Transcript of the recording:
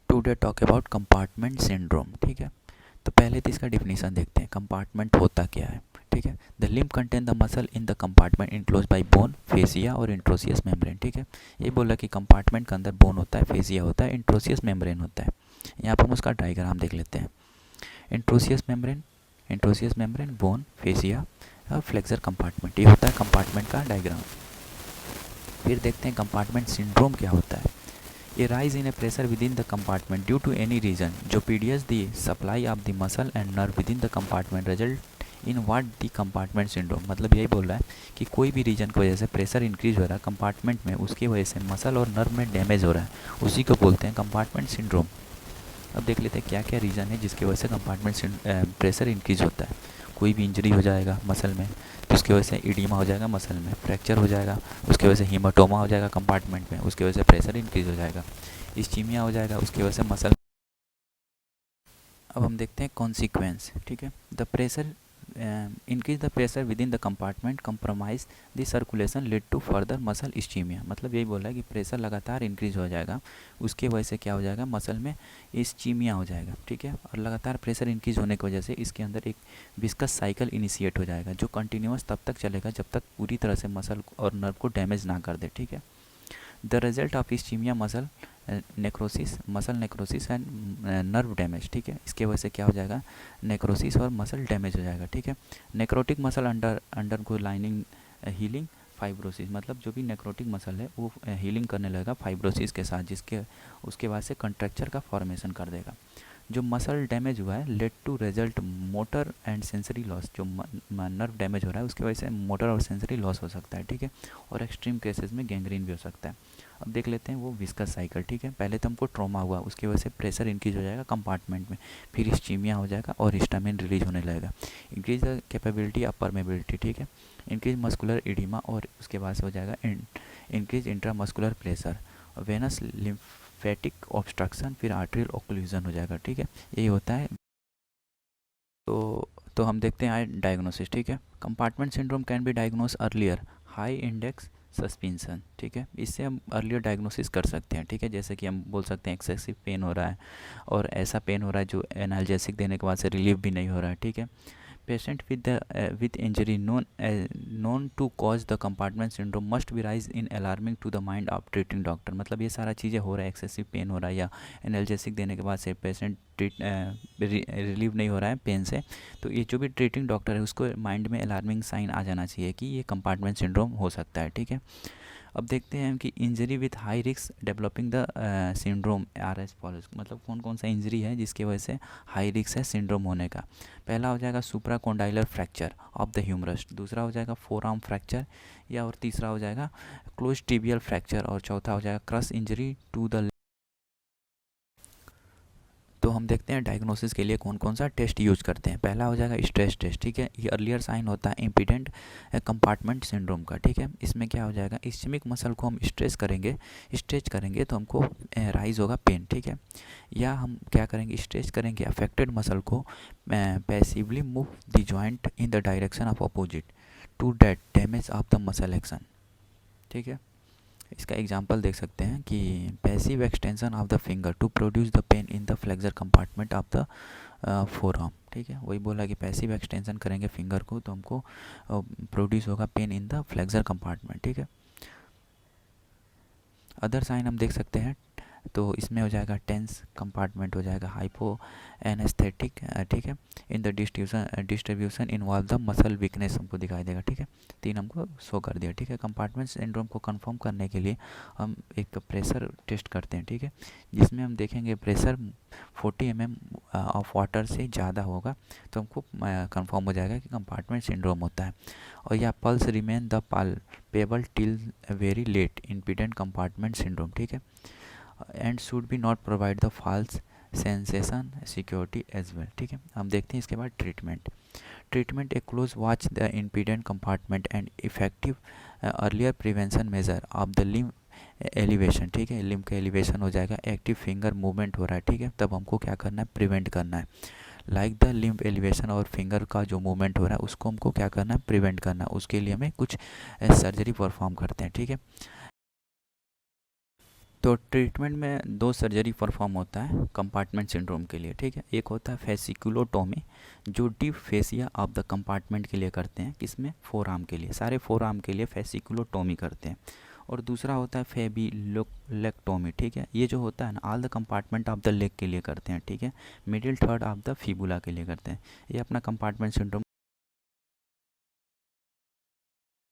Today talk about compartment syndrome. ठीक है, तो पहले तो इसका डिफिनीशन देखते हैं, कंपार्टमेंट होता क्या है। ठीक है, the limb contain the muscle in the compartment enclose by bone, fascia और इंट्रोसियस मेम्ब्रेन। ठीक है, ये बोला कि कंपार्टमेंट के अंदर बोन होता है, फेसिया होता है, इंट्रोसियस मेम्ब्रेन होता है। यहाँ पर हम उसका डायग्राम देख लेते हैं। इंट्रोसियस मेम्ब्रेन, बोन, फेसिया और फ्लेक्सर कंपार्टमेंट, ये होता है कंपार्टमेंट का डायग्राम। फिर देखते हैं कंपार्टमेंट सिंड्रोम क्या होता है। A rise in a pressure within the compartment due to any reason जो PDS the supply of the muscle and nerve within the compartment result in what the compartment syndrome। मतलब यही बोल रहा है कि कोई भी रीजन की वजह से प्रेशर इंक्रीज हो रहा है कंपार्टमेंट में, उसकी वजह से मसल और नर्व में डैमेज हो रहा है, उसी को बोलते हैं कंपार्टमेंट सिंड्रोम। अब देख लेते हैं क्या क्या रीज़न है जिसकी वजह से कंपार्टमेंट प्रेशर इंक्रीज होता है। कोई भी इंजरी हो जाएगा मसल में तो उसकी वजह से इडीमा हो जाएगा, मसल में फ्रैक्चर हो जाएगा, उसकी वजह से हीमाटोमा हो जाएगा कंपार्टमेंट में, उसकी वजह से प्रेशर इंक्रीज हो जाएगा। इस्चीमिया हो जाएगा, उसकी वजह से मसल। अब हम देखते हैं कॉन्सिक्वेंस। ठीक है, the pressure increase the pressure within the compartment compromise the circulation lead to further muscle ischaemia. मतलब यही बोल रहा है कि प्रेशर लगातार इंक्रीज हो जाएगा, उसकी वजह से क्या हो जाएगा, मसल में इस्चीमिया हो जाएगा। ठीक है, और लगातार प्रेशर इंक्रीज होने की वजह से इसके अंदर एक विस्कस साइकिल इनिशिएट हो जाएगा जो कंटिन्यूस तब तक चलेगा जब तक पूरी तरह से मसल और नर्व को डैमेज ना कर दे। ठीक है, the result of ischaemia muscle necrosis and nerve damage. ठीक है, इसके वजह से क्या हो जाएगा, नेक्रोसिस और मसल डैमेज हो जाएगा। ठीक है, नेक्रोटिक मसल अंडर को लाइनिंग हीलिंग फाइब्रोसिस। मतलब जो भी नेक्रोटिक मसल है वो हीलिंग करने लगेगा फाइब्रोसिस के साथ, जिसके उसके बाद से कंट्रैक्चर का फॉर्मेशन कर देगा। जो मसल डैमेज हुआ है led to result motor and sensory loss. जो नर्व डैमेज हो रहा है उसकी वजह से मोटर और सेंसरी लॉस हो सकता है। ठीक है, और एक्सट्रीम केसेस में गैंग्रीन भी हो सकता है। अब देख लेते हैं वो विस्कस साइकिल। ठीक है, पहले तो हमको ट्रॉमा हुआ, उसकी वजह से प्रेशर इंक्रीज हो जाएगा कंपार्टमेंट में, फिर इस्चीमिया हो जाएगा और हिस्टामिन रिलीज होने लगेगा। Increase the capability of permeability. ठीक है, इंक्रीज मस्कुलर इडीमा और उसके बाद से हो जाएगा increase intramuscular pressure, venous lymphatic obstruction, फिर आर्टरियल ओक्लूजन हो जाएगा। ठीक है, यही होता है। तो हम देखते हैं डायग्नोसिस। ठीक है, compartment syndrome can be diagnose earlier, high index suspension. ठीक है, इससे हम अर्लियर डायग्नोसिस कर सकते हैं। ठीक है, जैसे कि हम बोल सकते हैं एक्सेसिव पेन हो रहा है और ऐसा पेन हो रहा है जो एनाल्जेसिक देने के बाद से रिलीफ भी नहीं हो रहा है। ठीक है, patient with injury known to cause the compartment syndrome must be rise in alarming to the mind of treating doctor। मतलब ये सारा चीज़ें हो रहा है, एक्सेसिव पेन हो रहा है या एनाल्जेसिक देने के बाद से पेशेंट रिलीव नहीं हो रहा है पेन से, तो ये जो भी ट्रीटिंग डॉक्टर है उसको माइंड में अलार्मिंग साइन आ जाना चाहिए कि ये कंपार्टमेंट सिंड्रोम हो सकता है। ठीक है, अब देखते हैं कि injury with high risk developing the syndrome R S follows. मतलब कौन कौन सा इंजरी है जिसकी वजह से हाई रिस्क है सिंड्रोम होने का। पहला हो जाएगा supracondylar fracture of the humerus, दूसरा हो जाएगा फोर आर्म फ्रैक्चर या और तीसरा हो जाएगा क्लोज टिबियल फ्रैक्चर और चौथा हो जाएगा क्रश इंजरी टू द। तो हम देखते हैं डायग्नोसिस के लिए कौन कौन सा टेस्ट यूज करते हैं। पहला हो जाएगा स्ट्रेस टेस्ट। ठीक है, ये अर्लियर साइन होता है इम्पीडेंट कंपार्टमेंट सिंड्रोम का। ठीक है, इसमें क्या हो जाएगा, इस्चेमिक मसल को हम स्ट्रेच करेंगे तो हमको राइज होगा पेन। ठीक है, या हम क्या करेंगे, स्ट्रेच करेंगे अफेक्टेड मसल को, passively move the joint in the direction of opposite to that damage of the muscle action. ठीक है, इसका एग्जांपल देख सकते हैं कि passive extension of the finger to produce the pain in the flexor compartment of the forearm. ठीक है, वही बोला कि पैसिव एक्सटेंशन करेंगे फिंगर को तो हमको प्रोड्यूस होगा pen in the flexor compartment. ठीक है, अदर साइन हम देख सकते हैं तो इसमें हो जाएगा टेंस कंपार्टमेंट, हो जाएगा हाइपो एनेस्थेटिक। ठीक है, in the distribution involve the muscle weakness हमको दिखाई देगा। ठीक है, तीन हमको शो कर दिया। ठीक है, कंपार्टमेंट सिंड्रोम को कंफर्म करने के लिए हम एक प्रेशर टेस्ट करते हैं। ठीक है, जिसमें हम देखेंगे प्रेशर 40 mm ऑफ वाटर से ज़्यादा होगा तो हमको कंफर्म हो जाएगा कि कंपार्टमेंट सिंड्रोम होता है। और या pulse remain the palpable till very late impending compartment syndrome. ठीक है, and should be not provide the false sensation security as well. ठीक है, हम देखते हैं इसके बाद treatment a close watch the impending compartment and effective earlier prevention measure of the limb elevation. ठीक है, लिम्ब का एलिवेशन हो जाएगा, एक्टिव फिंगर मूवमेंट हो रहा है। ठीक है, तब हमको क्या करना है, प्रिवेंट करना है। लाइक द लिम्ब एलिवेशन और फिंगर का जो मूवमेंट हो रहा है उसको हमको क्या करना है, प्रिवेंट करना है। उसके लिए हमें कुछ सर्जरी परफॉर्म करते हैं। ठीक है, तो ट्रीटमेंट में दो सर्जरी परफॉर्म होता है कंपार्टमेंट सिंड्रोम के लिए, ठीक है। एक होता है फेसिकुलोटोमी, जो deep fascia of the compartment के लिए करते हैं, किसमें, फोर आर्म के लिए, सारे फोर आर्म के लिए फेसिकुलोटोमी करते हैं। और दूसरा होता है फेबिलोलेक्टोमी, ठीक है। ये जो होता है ना, all the compartment of the leg के लिए करते हैं, ठीक है। Middle third of the fibula के लिए करते हैं। ये अपना कंपार्टमेंट सिंड्रोम